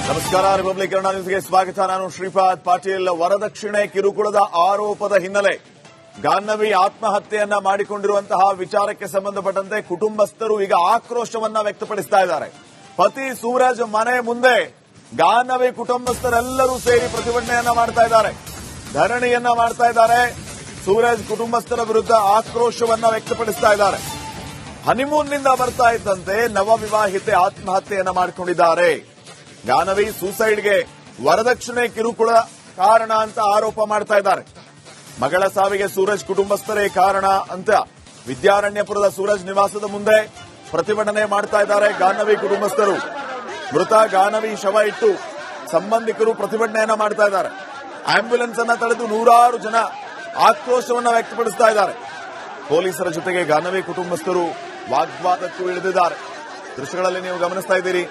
ನಮಸ್ಕಾರ. ರಿಪಬ್ಲಿಕ್ ಕನ್ನಡ ನ್ಯೂಸ್ಗೆ ಸ್ವಾಗತ. ನಾನು ಶ್ರೀಪಾದ್ ಪಾಟೀಲ್. ವರದಕ್ಷಿಣೆ ಕಿರುಕುಳದ ಆರೋಪದ ಹಿನ್ನೆಲೆ ಗಾನ್ನವಿ ಆತ್ಮಹತ್ಯೆಯನ್ನ ಮಾಡಿಕೊಂಡಿರುವಂತಹ ವಿಚಾರಕ್ಕೆ ಸಂಬಂಧಪಟ್ಟಂತೆ ಕುಟುಂಬಸ್ಥರು ಈಗ ಆಕ್ರೋಶವನ್ನ ವ್ಯಕ್ತಪಡಿಸ್ತಾ ಇದ್ದಾರೆ. ಪತಿ ಸೂರಜ್ ಮನೆ ಮುಂದೆ ಗಾನ್ನವಿ ಕುಟುಂಬಸ್ಥರೆಲ್ಲರೂ ಸೇರಿ ಪ್ರತಿಭಟನೆಯನ್ನ ಮಾಡ್ತಾ ಇದ್ದಾರೆ, ಧರಣಿಯನ್ನ ಮಾಡ್ತಾ ಇದ್ದಾರೆ. ಸೂರಜ್ ಕುಟುಂಬಸ್ಥರ ವಿರುದ್ಧ ಆಕ್ರೋಶವನ್ನ ವ್ಯಕ್ತಪಡಿಸ್ತಾ ಇದ್ದಾರೆ. ಹನಿಮೂನ್ನಿಂದ ಬರ್ತಾ ಇದ್ದಂತೆ ನವವಿವಾಹಿತೆ ಆತ್ಮಹತ್ಯೆಯನ್ನ ಮಾಡಿಕೊಂಡಿದ್ದಾರೆ. ಗಾನವಿ ಸೂಸೈಡ್ಗೆ ವರದಕ್ಷಿಣೆ ಕಿರುಕುಳ ಕಾರಣ ಅಂತ ಆರೋಪ ಮಾಡ್ತಾ ಇದ್ದಾರೆ. ಮಗಳ ಸಾವಿಗೆ ಸೂರಜ್ ಕುಟುಂಬಸ್ಥರೇ ಕಾರಣ ಅಂತ ವಿದ್ಯಾರಣ್ಯಪುರದ ಸೂರಜ್ ನಿವಾಸದ ಮುಂದೆ ಪ್ರತಿಭಟನೆ ಮಾಡ್ತಾ ಇದ್ದಾರೆ ಗಾನವಿ ಕುಟುಂಬಸ್ಥರು. ಮೃತ ಗಾನವಿ ಶವ ಇಟ್ಟು ಸಂಬಂಧಿಕರು ಪ್ರತಿಭಟನೆಯನ್ನ ಮಾಡ್ತಾ ಇದ್ದಾರೆ. ಆಂಬ್ಯುಲೆನ್ಸ್ ಅನ್ನ ತಡೆದು ನೂರಾರು ಜನ ಆಕ್ರೋಶವನ್ನ ವ್ಯಕ್ತಪಡಿಸ್ತಾ ಇದ್ದಾರೆ. ಪೊಲೀಸರ ಜೊತೆಗೆ ಗಾನವಿ ಕುಟುಂಬಸ್ಥರು ವಾಗ್ವಾದಕ್ಕೂ ಇಳಿದಿದ್ದಾರೆ. ದೃಶ್ಯಗಳಲ್ಲಿ ನೀವು ಗಮನಿಸ್ತಾ ಇದ್ದೀರಿ.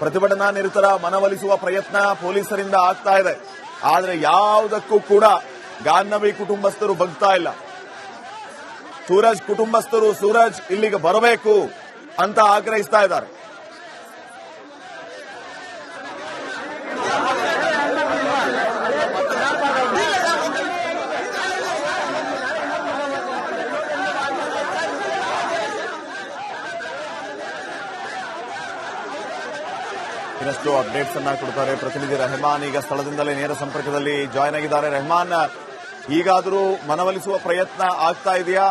ಪ್ರತಿಭಟನಾ ನಿರತರ ಮನವೊಲಿಸುವ ಪ್ರಯತ್ನ ಪೊಲೀಸರಿಂದ ಆಗ್ತಾ ಇದೆ. ಆದರೆ ಯಾವುದಕ್ಕೂ ಕೂಡ ಗಾನ್ನವಿ ಕುಟುಂಬಸ್ಥರು ಬಗ್ತಾ ಇಲ್ಲ. ಸೂರಜ್ ಕುಟುಂಬಸ್ಥರು ಸೂರಜ್ ಇಲ್ಲಿಗೆ ಬರಬೇಕು ಅಂತ ಆಗ್ರಹಿಸ್ತಾ ಇದ್ದಾರೆ. ಇನ್ನಷ್ಟು ಅಪ್ಡೇಟ್ಸ್ ಅನ್ನ ಕೊಡ್ತಾರೆ ಪ್ರತಿನಿಧಿ ರೆಹಮಾನ್. ಈಗ ಸ್ಥಳದಿಂದಲೇ ನೇರ ಸಂಪರ್ಕದಲ್ಲಿ ಜಾಯ್ನ್ ಆಗಿದ್ದಾರೆ. ರೆಹಮಾನ್, ಈಗಾದರೂ ಮನವೊಲಿಸುವ ಪ್ರಯತ್ನ ಆಗ್ತಾ ಇದೆಯಾ?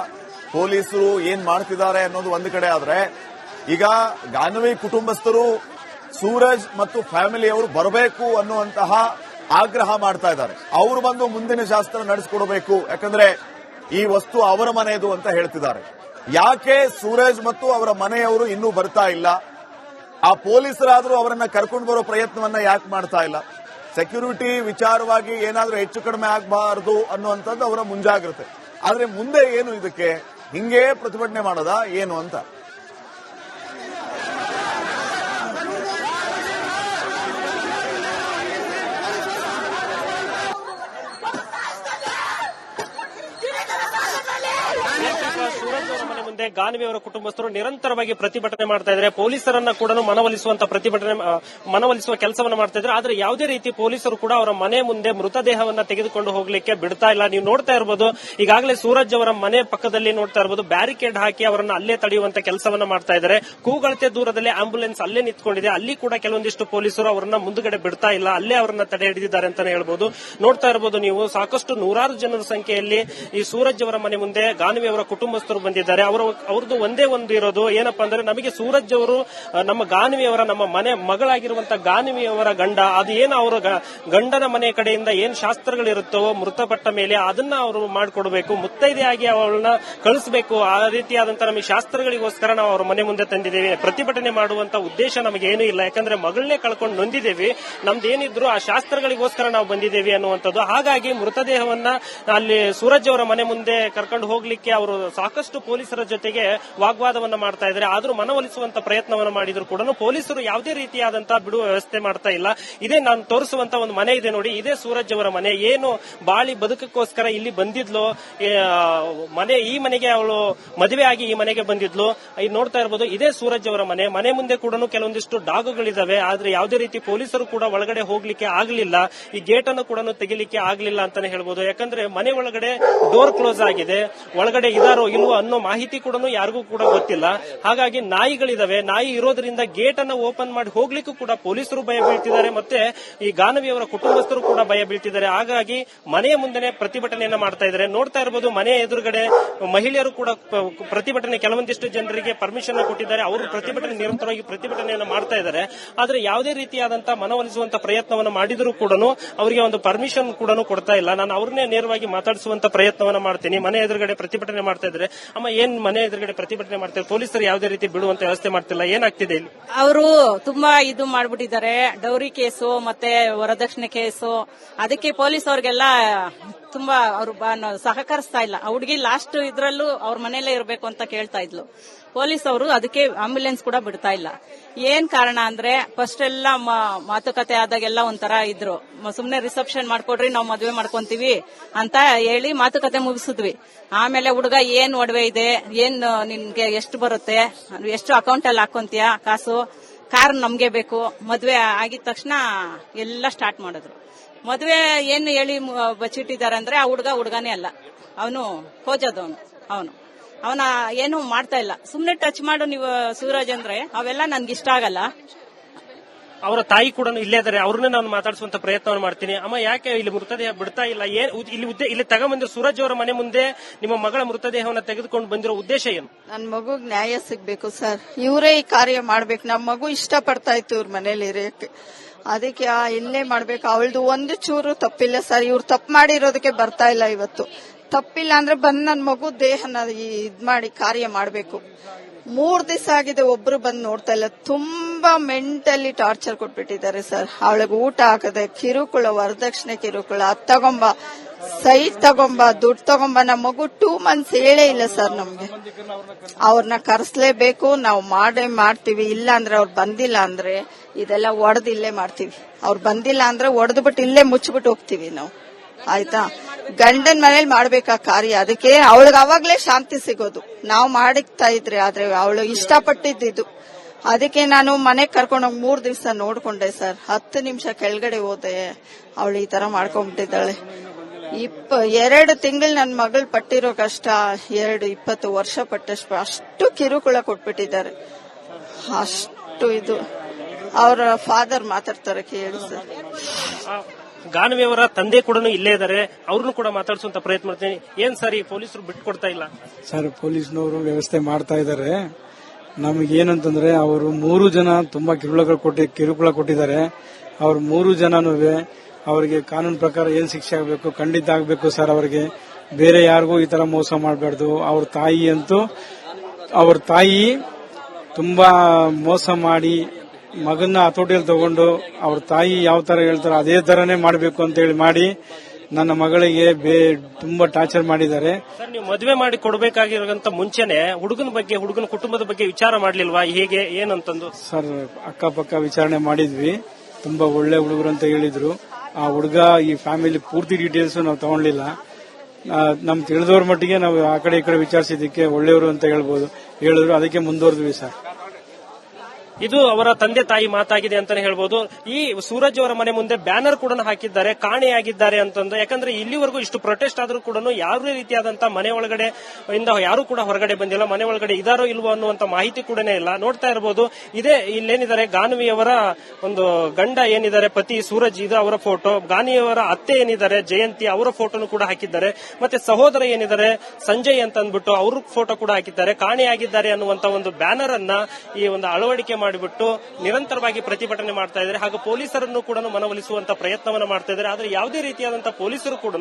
ಪೊಲೀಸರು ಏನ್ ಮಾಡ್ತಿದ್ದಾರೆ ಅನ್ನೋದು ಒಂದು ಕಡೆ ಆದ್ರೆ, ಈಗ ಗಾನವಿ ಕುಟುಂಬಸ್ಥರು ಸೂರಜ್ ಮತ್ತು ಫ್ಯಾಮಿಲಿಯವರು ಬರಬೇಕು ಅನ್ನುವಂತಹ ಆಗ್ರಹ ಮಾಡ್ತಾ ಇದ್ದಾರೆ. ಅವರು ಬಂದು ಮುಂದಿನ ಶಾಸ್ತ್ರ ನಡೆಸಿಕೊಡಬೇಕು, ಯಾಕಂದ್ರೆ ಈ ವಸ್ತು ಅವರ ಮನೆಯದು ಅಂತ ಹೇಳ್ತಿದ್ದಾರೆ. ಯಾಕೆ ಸೂರಜ್ ಮತ್ತು ಅವರ ಮನೆಯವರು ಇನ್ನೂ ಬರ್ತಾ ಇಲ್ಲ? ಆ ಪೊಲೀಸರಾದರೂ ಅವರನ್ನ ಕರ್ಕೊಂಡು ಬರೋ ಪ್ರಯತ್ನವನ್ನ ಯಾಕೆ ಮಾಡ್ತಾ ಇಲ್ಲ? ಸೆಕ್ಯೂರಿಟಿ ವಿಚಾರವಾಗಿ ಏನಾದ್ರೂ ಹೆಚ್ಚು ಕಡಿಮೆ ಆಗಬಾರದು ಅನ್ನುವಂಥದ್ದು ಅವರ ಮುಂಜಾಗ್ರತೆ. ಆದ್ರೆ ಮುಂದೆ ಏನು ಇದಕ್ಕೆ ಹಿಂಗೇ ಪ್ರತಿಭಟನೆ ಮಾಡೋದಾ ಏನು ಅಂತ? ಸೂರಜ್ ಅವರ ಮನೆ ಮುಂದೆ ಗಾನವಿ ಅವರ ಕುಟುಂಬಸ್ಥರು ನಿರಂತರವಾಗಿ ಪ್ರತಿಭಟನೆ ಮಾಡ್ತಾ ಇದ್ದಾರೆ. ಪೊಲೀಸರನ್ನ ಕೂಡ ಮನವೊಲಿಸುವ ಕೆಲಸವನ್ನ ಮಾಡ್ತಾ ಇದ್ದಾರೆ. ಆದ್ರೆ ಯಾವುದೇ ರೀತಿ ಪೊಲೀಸರು ಕೂಡ ಅವರ ಮನೆ ಮುಂದೆ ಮೃತದೇಹವನ್ನ ತೆಗೆದುಕೊಂಡು ಹೋಗ್ಲಿಕ್ಕೆ ಬಿಡ್ತಾ ಇಲ್ಲ. ನೀವು ನೋಡ್ತಾ ಇರಬಹುದು, ಈಗಾಗಲೇ ಸೂರಜ್ ಅವರ ಮನೆ ಪಕ್ಕದಲ್ಲಿ ನೋಡ್ತಾ ಇರಬಹುದು, ಬ್ಯಾರಿಕೇಡ್ ಹಾಕಿ ಅವರನ್ನ ಅಲ್ಲೇ ತಡೆಯುವಂತ ಕೆಲಸವನ್ನ ಮಾಡ್ತಾ ಇದ್ದಾರೆ. ಕೂಗಳತೆ ದೂರದಲ್ಲಿ ಆಂಬ್ಯುಲೆನ್ಸ್ ಅಲ್ಲೇ ನಿಂತ್ಕೊಂಡಿದೆ. ಅಲ್ಲಿ ಕೂಡ ಕೆಲವೊಂದಿಷ್ಟು ಪೊಲೀಸರು ಅವರನ್ನ ಮುಂದುಗಡೆ ಬಿಡ್ತಾ ಇಲ್ಲ, ಅಲ್ಲೇ ಅವರನ್ನ ತಡೆ ಹಿಡಿದಿದ್ದಾರೆ ಅಂತಾನೆ ಹೇಳ್ಬಹುದು. ನೋಡ್ತಾ ಇರಬಹುದು ನೀವು, ಸಾಕಷ್ಟು ನೂರಾರು ಜನರ ಸಂಖ್ಯೆಯಲ್ಲಿ ಈ ಸೂರಜ್ ಅವರ ಮನೆ ಮುಂದೆ ಗಾನವಿ ಅವರ ಕುಟುಂಬಸ್ಥರು ಬಂದಿದ್ದಾರೆ. ಅವ್ರದ್ದು ಒಂದೇ ಒಂದು ಇರೋದು ಏನಪ್ಪಾ ಅಂದ್ರೆ, ನಮಗೆ ಸೂರಜ್ ಅವರು ನಮ್ಮ ಗಾನವಿಯವರ ನಮ್ಮ ಮನೆ ಮಗಳಾಗಿರುವಂತಹ ಗಾನವಿಯವರ ಗಂಡ, ಅದು ಏನು ಅವರ ಗಂಡನ ಮನೆ ಕಡೆಯಿಂದ ಏನ್ ಶಾಸ್ತ್ರಗಳಿರುತ್ತೋ ಮೃತಪಟ್ಟ ಮೇಲೆ ಅದನ್ನ ಅವರು ಮಾಡಿಕೊಡ್ಬೇಕು, ಮುತ್ತೈದೆಯಾಗಿ ಅವಳನ್ನ ಕಳಿಸಬೇಕು. ಆ ರೀತಿಯಾದಂತಹ ನಮಗೆ ಶಾಸ್ತ್ರಗಳಿಗೋಸ್ಕರ ನಾವು ಅವ್ರ ಮನೆ ಮುಂದೆ ತಂದಿದ್ದೇವೆ. ಪ್ರತಿಭಟನೆ ಮಾಡುವಂತ ಉದ್ದೇಶ ನಮಗೆ ಏನೂ ಇಲ್ಲ, ಯಾಕಂದ್ರೆ ಮಗಳನ್ನೇ ಕಳ್ಕೊಂಡು ನೊಂದಿದ್ದೇವೆ. ನಮ್ದೇನಿದ್ರು ಆ ಶಾಸ್ತ್ರಗಳಿಗೋಸ್ಕರ ನಾವು ಬಂದಿದ್ದೇವೆ ಅನ್ನುವಂಥದ್ದು. ಹಾಗಾಗಿ ಮೃತದೇಹವನ್ನ ಅಲ್ಲಿ ಸೂರಜ್ ಅವರ ಮನೆ ಮುಂದೆ ಕರ್ಕೊಂಡು ಹೋಗ್ಲಿಕ್ಕೆ ಅವರು ಸಾಕಷ್ಟು ಪೊಲೀಸರ ಜೊತೆಗೆ ವಾಗ್ವಾದವನ್ನ ಮಾಡ್ತಾ ಇದ್ದಾರೆ. ಆದ್ರೂ ಮನವೊಲಿಸುವಂತ ಪ್ರಯತ್ನವನ್ನ ಮಾಡಿದ್ರು ಕೂಡ ಪೊಲೀಸರು ಯಾವುದೇ ರೀತಿಯಾದಂತಹ ಬಿಡುವ ವ್ಯವಸ್ಥೆ ಮಾಡ್ತಾ ಇಲ್ಲ. ಇದೇ ನಾನು ತೋರಿಸುವಂತ ಒಂದು ಮನೆ ಇದೆ ನೋಡಿ, ಇದೇ ಸೂರಜ್ ಅವರ ಮನೆ. ಏನು ಬಾಳಿ ಬದುಕಕ್ಕೋಸ್ಕರ ಇಲ್ಲಿ ಬಂದಿದ್ಲು ಮನೆ, ಈ ಮನೆಗೆ ಅವಳು ಮದುವೆ ಆಗಿ ಈ ಮನೆಗೆ ಬಂದಿದ್ಲು. ಇದು ನೋಡ್ತಾ ಇರಬಹುದು, ಇದೇ ಸೂರಜ್ ಅವರ ಮನೆ. ಮನೆ ಮುಂದೆ ಕೂಡ ಕೆಲವೊಂದಿಷ್ಟು ಡಾಗುಗಳಿದಾವೆ. ಆದ್ರೆ ಯಾವುದೇ ರೀತಿ ಪೊಲೀಸರು ಕೂಡ ಒಳಗಡೆ ಹೋಗ್ಲಿಕ್ಕೆ ಆಗ್ಲಿಲ್ಲ, ಈ ಗೇಟ್ ಅನ್ನು ಕೂಡ ತೆಗಿಲಿಕ್ಕೆ ಆಗ್ಲಿಲ್ಲ ಅಂತಾನೆ ಹೇಳ್ಬೋದು. ಯಾಕಂದ್ರೆ ಮನೆ ಒಳಗಡೆ ಡೋರ್ ಕ್ಲೋಸ್ ಆಗಿದೆ, ಒಳಗಡೆ ಇದಾರೋ ಇಲ್ವೋ ಅನ್ನೋ ಮಾಹಿತಿ ಕೂಡ ಯಾರಿಗೂ ಕೂಡ ಗೊತ್ತಿಲ್ಲ. ಹಾಗಾಗಿ ನಾಯಿಗಳಿದಾವೆ, ನಾಯಿ ಇರೋದ್ರಿಂದ ಗೇಟ್ ಅನ್ನ ಓಪನ್ ಮಾಡಿ ಹೋಗ್ಲಿಕ್ಕೂ ಕೂಡ ಪೊಲೀಸರು ಭಯ ಬೀಳ್ತಿದ್ದಾರೆ, ಮತ್ತೆ ಈ ಗಾನವಿಯವರ ಕುಟುಂಬಸ್ಥರು ಕೂಡ ಭಯ ಬೀಳ್ತಿದ್ದಾರೆ. ಹಾಗಾಗಿ ಮನೆಯ ಮುಂದೆ ಪ್ರತಿಭಟನೆಯನ್ನ ಮಾಡ್ತಾ ಇದ್ದಾರೆ. ನೋಡ್ತಾ ಇರಬಹುದು, ಮನೆಯ ಎದುರುಗಡೆ ಮಹಿಳೆಯರು ಕೂಡ ಪ್ರತಿಭಟನೆ, ಕೆಲವೊಂದಿಷ್ಟು ಜನರಿಗೆ ಪರ್ಮಿಷನ್ ಕೊಟ್ಟಿದ್ದಾರೆ. ಅವರು ಪ್ರತಿಭಟನೆ ನಿರಂತರವಾಗಿ ಪ್ರತಿಭಟನೆಯನ್ನ ಮಾಡ್ತಾ ಇದ್ದಾರೆ. ಆದ್ರೆ ಯಾವುದೇ ರೀತಿಯಾದಂತಹ ಮನವೊಲಿಸುವಂತ ಪ್ರಯತ್ನವನ್ನು ಮಾಡಿದರೂ ಕೂಡ ಅವರಿಗೆ ಒಂದು ಪರ್ಮಿಷನ್ ಕೂಡ ಕೊಡ್ತಾ ಇಲ್ಲ. ನಾನು ಅವ್ರನ್ನೇ ನೇರವಾಗಿ ಮಾತಾಡಿಸುವಂತ ಪ್ರಯತ್ನವನ್ನ ಮಾಡ್ತೀನಿ. ಮನೆ ಎದುರುಗಡೆ ಪ್ರತಿಭಟನೆ ಮಾಡ್ತಾ ಇದ್ದಾರೆ. ಅಮ್ಮ, ಏನ್ ಮನೆ ಎದುರುಗಡೆ ಪ್ರತಿಭಟನೆ ಮಾಡ್ತಾರೆ? ಪೊಲೀಸರು ಯಾವುದೇ ರೀತಿ ಬಿಡುವಂತ ವ್ಯವಸ್ಥೆ ಮಾಡ್ತಿಲ್ಲ, ಏನಾಗ್ತಿದೆ ಇಲ್ಲಿ? ಅವರು ತುಂಬಾ ಇದು ಮಾಡ್ಬಿಟ್ಟಿದ್ದಾರೆ, ಡೌರಿ ಕೇಸು ಮತ್ತೆ ವರದಕ್ಷಿಣೆ ಕೇಸು. ಅದಕ್ಕೆ ಪೊಲೀಸ್ ಅವ್ರಿಗೆಲ್ಲ ತುಂಬಾ ಅವರು ಸಹಕರಿಸ್ತಾ ಇಲ್ಲ. ಆ ಹುಡುಗಿ ಲಾಸ್ಟ್ ಇದ್ರಲ್ಲೂ ಅವ್ರ ಮನೆಯಲ್ಲೇ ಇರಬೇಕು ಅಂತ ಕೇಳ್ತಾ ಇದ್ಲು. ಪೊಲೀಸ್ ಅವರು ಅದಕ್ಕೆ ಆಂಬ್ಯುಲೆನ್ಸ್ ಕೂಡ ಬಿಡ್ತಾ ಇಲ್ಲ. ಏನ್ ಕಾರಣ ಅಂದ್ರೆ, ಫಸ್ಟ್ ಎಲ್ಲ ಮಾತುಕತೆ ಆದಾಗೆಲ್ಲ ಒಂಥರ ಇದ್ರು, ಸುಮ್ನೆ ರಿಸೆಪ್ಷನ್ ಮಾಡ್ಕೊಡ್ರಿ ನಾವು ಮದುವೆ ಮಾಡ್ಕೊಂತೀವಿ ಅಂತ ಹೇಳಿ ಮಾತುಕತೆ ಮುಗಿಸಿದ್ವಿ. ಆಮೇಲೆ ಹುಡುಗ ಏನ್ ಒಡವೆ ಇದೆ, ಏನ್ ನಿನ್ಗೆ ಎಷ್ಟು ಬರುತ್ತೆ, ಎಷ್ಟು ಅಕೌಂಟ್ ಅಲ್ಲಿ ಹಾಕೊಂತೀಯ ಕಾಸು, ಕಾರ್ ನಮ್ಗೆ ಬೇಕು. ಮದ್ವೆ ಆಗಿದ ತಕ್ಷಣ ಎಲ್ಲ ಸ್ಟಾರ್ಟ್ ಮಾಡಿದ್ರು. ಮದ್ವೆ ಏನು ಹೇಳಿ ಬಚ್ಚಿಟ್ಟಿದ್ದಾರೆ ಅಂದ್ರೆ ಆ ಹುಡುಗನೇ ಅಲ್ಲ, ಅವನು ಕೋಜದವನು. ಅವನ ಏನು ಮಾಡ್ತಾ ಇಲ್ಲ. ಸುಮ್ನೆ ಟಚ್ ಮಾಡು ನೀವು ಸೂರಜ್ ಅಂದ್ರೆ ಅವೆಲ್ಲ ನನ್ಗೆ ಇಷ್ಟ ಆಗಲ್ಲ. ಅವರ ತಾಯಿ ಕೂಡ ಇಲ್ಲೇ ಇದ್ದಾರೆ, ಅವ್ರನ್ನೇ ನಾನು ಮಾತಾಡಿಸುವಂತ ಪ್ರಯತ್ನವನ್ನು ಮಾಡ್ತೀನಿ. ಅಮ್ಮ, ಯಾಕೆ ಇಲ್ಲಿ ಮೃತದೇಹ ಬಿಡ್ತಾ ಇಲ್ಲ? ಇಲ್ಲಿ ತಗೊಂಡ್ಬಂದಿರೋ ಸೂರಜ್ ಅವರ ಮನೆ ಮುಂದೆ ನಿಮ್ಮ ಮಗಳ ಮೃತದೇಹವನ್ನು ತೆಗೆದುಕೊಂಡು ಬಂದಿರೋ ಉದ್ದೇಶ ಏನು? ನನ್ ಮಗುಗ್ ನ್ಯಾಯ ಸಿಗ್ಬೇಕು ಸರ್. ಇವರೇ ಈ ಕಾರ್ಯ ಮಾಡ್ಬೇಕು. ನಮ್ಮ ಮಗು ಇಷ್ಟ ಪಡ್ತಾ ಇತ್ತು ಇವ್ರ ಮನೇಲಿ ಇರೋಕೆ, ಅದಕ್ಕೆ ಇಲ್ಲೇ ಮಾಡ್ಬೇಕು. ಅವಳದು ಒಂದು ಚೂರು ತಪ್ಪಿಲ್ಲ ಸರ್. ಇವ್ರು ತಪ್ಪು ಮಾಡಿರೋದಕ್ಕೆ ಬರ್ತಾ ಇಲ್ಲ. ಇವತ್ತು ತಪ್ಪಿಲ್ಲ ಅಂದ್ರೆ ಬಂದ್ ನನ್ ಮಗು ದೇಹನ ಇದ್ ಮಾಡಿ ಕಾರ್ಯ ಮಾಡ್ಬೇಕು. 3 ದಿವಸ ಆಗಿದೆ, ಒಬ್ರು ಬಂದ್ ನೋಡ್ತಾ ಇಲ್ಲ. ತುಂಬಾ ಮೆಂಟಲಿ ಟಾರ್ಚರ್ ಕೊಟ್ಬಿಟ್ಟಿದ್ದಾರೆ ಸರ್. ಅವಳಿಗೆ ಊಟ ಹಾಕದೆ ಕಿರುಕುಳ, ವರದಕ್ಷಿಣೆ ಕಿರುಕುಳ, ಅದ್ ತಗೊಂಬ, ಸೈಟ್ ತಗೊಂಬ, ದುಡ್ಡು ತಗೊಂಬ. ನಮ್ಮ ಮಗು 2 ಮಂತ್ಸ್ ಹೇಳೇ ಇಲ್ಲ ಸರ್ ನಮ್ಗೆ. ಅವ್ರನ್ನ ಕರೆಸ್ಲೇಬೇಕು, ನಾವು ಮಾಡ್ತೀವಿ. ಇಲ್ಲ ಅಂದ್ರೆ ಅವ್ರು ಬಂದಿಲ್ಲ ಅಂದ್ರೆ ಇದೆಲ್ಲ ಒಡೆದು ಇಲ್ಲೇ ಮಾಡ್ತೀವಿ. ಅವ್ರು ಬಂದಿಲ್ಲ ಅಂದ್ರೆ ಒಡೆದು ಬಿಟ್ಟು ಇಲ್ಲೇ ಮುಚ್ಚಿಬಿಟ್ಟು ಹೋಗ್ತೀವಿ ನಾವು. ಆಯ್ತಾ? ಗಂಡನ್ ಮನೇಲಿ ಮಾಡ್ಬೇಕಾ ಕಾರ್ಯ. ಅದಕ್ಕೆ ಅವಳಿಗೆ ಅವಾಗ್ಲೇ ಶಾಂತಿ ಸಿಗೋದು. ನಾವು ಮಾಡಿಕ್ತಾ ಇದ್ರೆ, ಆದ್ರೆ ಅವಳು ಇಷ್ಟಪಟ್ಟಿದ್ದು. ಅದಕ್ಕೆ ನಾನು ಮನೆಗ್ ಕರ್ಕೊಂಡೋಗಿ 3 ದಿವಸ ನೋಡ್ಕೊಂಡೆ ಸರ್. 10 ನಿಮಿಷ ಕೆಳಗಡೆ ಹೋದೆ. ಅವಳು ಈ ತರ ಮಾಡ್ಕೊಂಡ್ಬಿಟ್ಟಿದ್ದಾಳೆ. 2 ತಿಂಗಳು ನನ್ನ ಮಗಳು ಪಟ್ಟಿರೋ ಕಷ್ಟ 20 ವರ್ಷ ಪಟ್ಟಷ್ಟು. ಅಷ್ಟು ಕಿರುಕುಳ ಕೊಟ್ಬಿಟ್ಟಿದ್ದಾರೆ. ಅಷ್ಟು ಇದು. ಅವರ ಫಾದರ್ ಮಾತಾಡ್ತಾರೆ, ಕೇಳಿ ಸರ್. ಗಾನವಿಯವರ ತಂದೆ ಕೂಡ ಇಲ್ಲೇ ಇದ್ದಾರೆ, ಅವ್ರನ್ನು ಕೂಡ ಮಾತಾಡಿಸುವಂತ ಪ್ರಯತ್ನ ಮಾಡ್ತೀನಿ. ಏನ್ ಸರ್, ಈ ಪೊಲೀಸರು ಬಿಟ್ಕೊಡ್ತಾ ಇಲ್ಲ? ಸರ್, ಪೊಲೀಸ್ನವರು ವ್ಯವಸ್ಥೆ ಮಾಡ್ತಾ ಇದ್ದಾರೆ. ನಮಗೇನಂತಂದ್ರೆ ಅವರು 3 ಜನ ತುಂಬಾ ಕಿರುಕುಳ ಕೊಟ್ಟಿದ್ದಾರೆ. ಅವ್ರು 3 ಜನನೂ ಅವರಿಗೆ ಕಾನೂನು ಪ್ರಕಾರ ಏನ್ ಶಿಕ್ಷೆ ಆಗಬೇಕು ಖಂಡಿತ ಆಗಬೇಕು ಸರ್. ಅವರಿಗೆ ಬೇರೆ ಯಾರಿಗೂ ಈ ತರ ಮೋಸ ಮಾಡಬಾರ್ದು. ಅವ್ರ ತಾಯಿ ತುಂಬಾ ಮೋಸ ಮಾಡಿ ಮಗನ್ನ ಹತೋಟಿಯಲ್ಲಿ ತಗೊಂಡು ಅವ್ರ ತಾಯಿ ಯಾವ ತರ ಹೇಳ್ತಾರೋ ಅದೇ ತರನೇ ಮಾಡಬೇಕು ಅಂತ ಹೇಳಿ ಮಾಡಿ ನನ್ನ ಮಗಳಿಗೆ ತುಂಬಾ ಟಾರ್ಚರ್ ಮಾಡಿದ್ದಾರೆ. ಸರ್, ನೀವು ಮದುವೆ ಮಾಡಿ ಕೊಡಬೇಕಾಗಿರೋಂತ ಮುಂಚೆನೆ ಹುಡುಗನ ಕುಟುಂಬದ ಬಗ್ಗೆ ವಿಚಾರ ಮಾಡ್ಲಿಲ್ವಾ? ಹೇಗೆ ಏನಂತಂದು? ಸರ್, ಅಕ್ಕಪಕ್ಕ ವಿಚಾರಣೆ ಮಾಡಿದ್ವಿ. ತುಂಬಾ ಒಳ್ಳೆ ಹುಡುಗರು ಅಂತ ಹೇಳಿದ್ರು. ಆ ಹುಡುಗ ಈ ಫ್ಯಾಮಿಲಿ ಪೂರ್ತಿ ಡೀಟೇಲ್ಸ್ ನಾವು ತಗೊಂಡಿಲ್ಲ. ನಮ್ ತಿಳಿದವ್ರ ಮಟ್ಟಿಗೆ ನಾವು ಆ ಕಡೆ ಈ ಕಡೆ ವಿಚಾರಿಸಿದ್ದಕ್ಕೆ ಒಳ್ಳೆಯವರು ಅಂತ ಹೇಳಿದ್ರು. ಅದಕ್ಕೆ ಮುಂದುವರೆದ್ವಿ ಸರ್. ಇದು ಅವರ ತಂದೆ ತಾಯಿ ಮಾತಾಗಿದೆ ಅಂತಾನೆ ಹೇಳ್ಬೋದು. ಈ ಸೂರಜ್ ಅವರ ಮನೆ ಮುಂದೆ ಬ್ಯಾನರ್ ಕೂಡ ಹಾಕಿದ್ದಾರೆ, ಕಾಣೆಯಾಗಿದ್ದಾರೆ ಅಂತಂದು. ಯಾಕಂದ್ರೆ ಇಲ್ಲಿವರೆಗೂ ಇಷ್ಟು ಪ್ರೊಟೆಸ್ಟ್ ಆದ್ರೂ ಕೂಡ ಯಾವುದೇ ರೀತಿಯಾದಂತಹ ಮನೆ ಒಳಗಡೆ ಇಂದ ಯಾರು ಕೂಡ ಹೊರಗಡೆ ಬಂದಿಲ್ಲ. ಮನೆ ಒಳಗಡೆ ಇದಾರೋ ಇಲ್ವೋ ಅನ್ನುವಂತ ಮಾಹಿತಿ ಕೂಡ ಇಲ್ಲ. ನೋಡ್ತಾ ಇರಬಹುದು, ಇದೇ ಇಲ್ಲೇನಿದ್ದಾರೆ ಗಾನವಿಯವರ ಒಂದು ಗಂಡ ಏನಿದ್ದಾರೆ, ಪತಿ ಸೂರಜ್, ಇದು ಅವರ ಫೋಟೋ. ಗಾನವಿಯವರ ಅತ್ತೆ ಏನಿದ್ದಾರೆ ಜಯಂತಿ, ಅವರ ಫೋಟೋನು ಕೂಡ ಹಾಕಿದ್ದಾರೆ. ಮತ್ತೆ ಸಹೋದರ ಏನಿದ್ದಾರೆ ಸಂಜಯ್ ಅಂತ ಅಂದ್ಬಿಟ್ಟು ಅವ್ರ ಫೋಟೋ ಕೂಡ ಹಾಕಿದ್ದಾರೆ. ಕಾಣೆಯಾಗಿದ್ದಾರೆ ಅನ್ನುವಂತ ಒಂದು ಬ್ಯಾನರ್ ಅನ್ನ ಈ ಒಂದು ಅಳವಡಿಕೆ ಮಾಡಿಬಿಟ್ಟು ನಿರಂತರವಾಗಿ ಪ್ರತಿಭಟನೆ ಮಾಡ್ತಾ ಇದ್ದಾರೆ. ಹಾಗೂ ಪೊಲೀಸರನ್ನು ಕೂಡ ಮನವೊಲಿಸುವಂತ ಪ್ರಯತ್ನವನ್ನ ಮಾಡ್ತಾ ಇದ್ದಾರೆ. ಆದ್ರೆ ಯಾವುದೇ ರೀತಿಯಾದಂತಹ ಪೊಲೀಸರು ಕೂಡ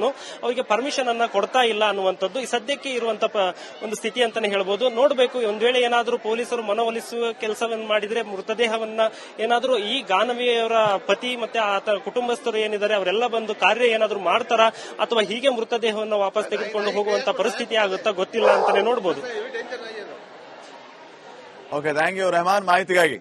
ಅವರಿಗೆ ಪರ್ಮಿಷನ್ ಅನ್ನ ಕೊಡ್ತಾ ಇಲ್ಲ ಅನ್ನುವಂಥದ್ದು ಈ ಸದ್ಯಕ್ಕೆ ಇರುವಂತಹ ಒಂದು ಸ್ಥಿತಿ ಅಂತಾನೆ ಹೇಳ್ಬೋದು. ನೋಡಬೇಕು, ಒಂದ್ ವೇಳೆ ಏನಾದರೂ ಪೊಲೀಸರು ಮನವೊಲಿಸುವ ಕೆಲಸವನ್ನು ಮಾಡಿದ್ರೆ ಮೃತದೇಹವನ್ನ ಏನಾದರೂ ಈ ಗಾನವಿಯವರ ಪತಿ ಮತ್ತೆ ಆತ ಕುಟುಂಬಸ್ಥರು ಏನಿದ್ದಾರೆ ಅವರೆಲ್ಲ ಬಂದು ಕಾರ್ಯ ಏನಾದರೂ ಮಾಡ್ತಾರ, ಅಥವಾ ಹೀಗೆ ಮೃತದೇಹವನ್ನು ವಾಪಸ್ ತೆಗೆದುಕೊಂಡು ಹೋಗುವಂತ ಪರಿಸ್ಥಿತಿ ಆಗುತ್ತಾ ಗೊತ್ತಿಲ್ಲ ಅಂತಾನೆ ನೋಡಬಹುದು. ಓಕೆ, ಥ್ಯಾಂಕ್ ಯು ರೆಹಮಾನ್ ಮಾಹಿತಿಗಾಗಿ.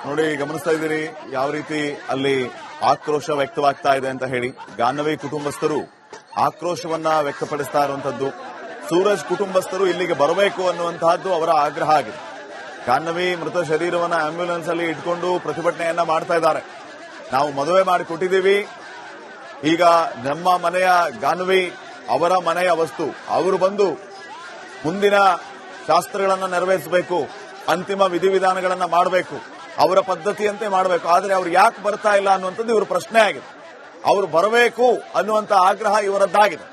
ನೋಡಿ, ಗಮನಿಸ್ತಾ ಇದ್ದೀರಿ ಯಾವ ರೀತಿ ಅಲ್ಲಿ ಆಕ್ರೋಶ ವ್ಯಕ್ತವಾಗ್ತಾ ಇದೆ ಅಂತ ಹೇಳಿ. ಗಾನವಿ ಕುಟುಂಬಸ್ಥರು ಆಕ್ರೋಶವನ್ನ ವ್ಯಕ್ತಪಡಿಸ್ತಾ ಇರುವಂತದ್ದು. ಸೂರಜ್ ಕುಟುಂಬಸ್ಥರು ಇಲ್ಲಿಗೆ ಬರಬೇಕು ಅನ್ನುವಂತಹದ್ದು ಅವರ ಆಗ್ರಹ ಆಗಿದೆ. ಗಾನವಿ ಮೃತ ಶರೀರವನ್ನ ಆಂಬ್ಯುಲೆನ್ಸ್ ಅಲ್ಲಿ ಇಟ್ಕೊಂಡು ಪ್ರತಿಭಟನೆಯನ್ನ ಮಾಡ್ತಾ ಇದ್ದಾರೆ. ನಾವು ಮದುವೆ ಮಾಡಿ ಕೊಟ್ಟಿದ್ದೀವಿ, ಈಗ ನಮ್ಮ ಮನೆಯ ಗಾನ್ವಿ ಅವರ ಮನೆಯ ವಸ್ತು, ಅವರು ಬಂದು ಮುಂದಿನ ಶಾಸ್ತ್ರಗಳನ್ನು ನೆರವೇರಿಸಬೇಕು, ಅಂತಿಮ ವಿಧಿವಿಧಾನಗಳನ್ನ ಮಾಡಬೇಕು, ಅವರ ಪದ್ಧತಿಯಂತೆ ಮಾಡಬೇಕು. ಆದರೆ ಅವ್ರು ಯಾಕೆ ಬರ್ತಾ ಇಲ್ಲ ಅನ್ನುವಂಥದ್ದು ಇವ್ರ ಪ್ರಶ್ನೆ ಆಗಿದೆ. ಅವರು ಬರಬೇಕು ಅನ್ನುವಂಥ ಆಗ್ರಹ ಇವರದ್ದಾಗಿದೆ.